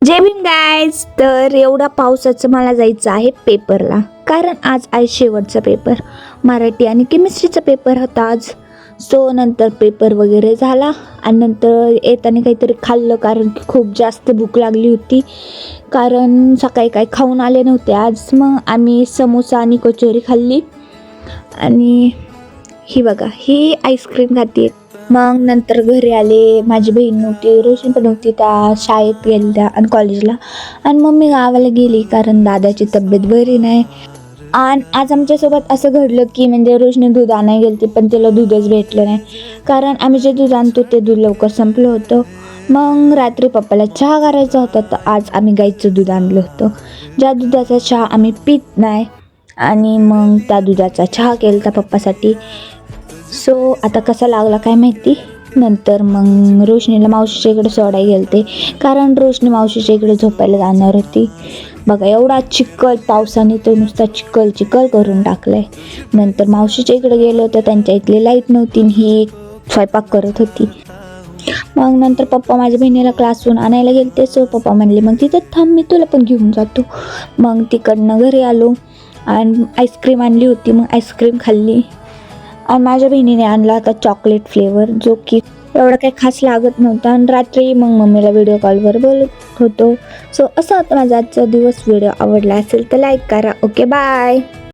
जय Bhim guys. तर एवढा पावसाचं मला जायचं आहे पेपरला, कारण आज आहे शेवटचा पेपर. मराठी आणि केमिस्ट्रीचा पेपर होता आज. सो नंतर पेपर वगैरे झाला आणि नंतर येताना काहीतरी खाल्लं, कारण की खूप जास्त भूक लागली होती. कारण सकाळी काही खाऊन आले नव्हते आज. मग आम्ही समोसा आणि कचोरी खाल्ली. आणि ही बघा, ही आईस्क्रीम खाते. मग नंतर घरी आले. माझी बहीण नव्हती, रोशनी पण नव्हती, त्या शाळेत गेल्या आणि कॉलेजला. आणि मम्मी गावाला गेली, कारण दादाची तब्येत बरी नाही. आणि आज आमच्यासोबत असं घडलं की म्हणजे रोशनी दूध आणायला गेली, पण तिला दूधच भेटलं नाही. कारण आम्ही जे दूध आणतो ते दूध लवकर संपलं होतं. मग रात्री पप्पाला चहा करायचा होता, तर आज आम्ही गाईचं दूध आणलं होतं, ज्या दुधाचा चहा आम्ही पित नाही. आणि मग त्या दुधाचा चहा केला होता पप्पासाठी. सो आता कसा लागला काय माहिती. नंतर मग रोशनीला मावशीच्या इकडे सोडायला गेलते, कारण रोशनी मावशीच्या इकडे झोपायला जाणार होती. बघा, एवढा चिखल, पावसाने तो नुसता चिखल चिखल करून टाकलाय. नंतर मावशीच्या इकडे गेलो तर त्यांच्या इथली लाईट नव्हती, ही स्वयंपाक करत होती. मग नंतर पप्पा माझ्या बहिणीला क्लासहून आणायला गेलते. सो पप्पा म्हणले मग तिथं थांब, मी तुला पण घेऊन जातो. मग तिकडनं घरी आलो आणि आईस्क्रीम आणली होती. मग आईस्क्रीम खाल्ली. आणि माझ्या बहिणीने आणला होता चॉकलेट फ्लेवर, जो की एवढा काही खास लागत नव्हता. आणि रात्री मग मम्मीला व्हिडिओ कॉलवर बोलत होतो. सो असं होतं माझा आजचा दिवस. व्हिडिओ आवडला असेल तर लाईक करा. Okay, bye.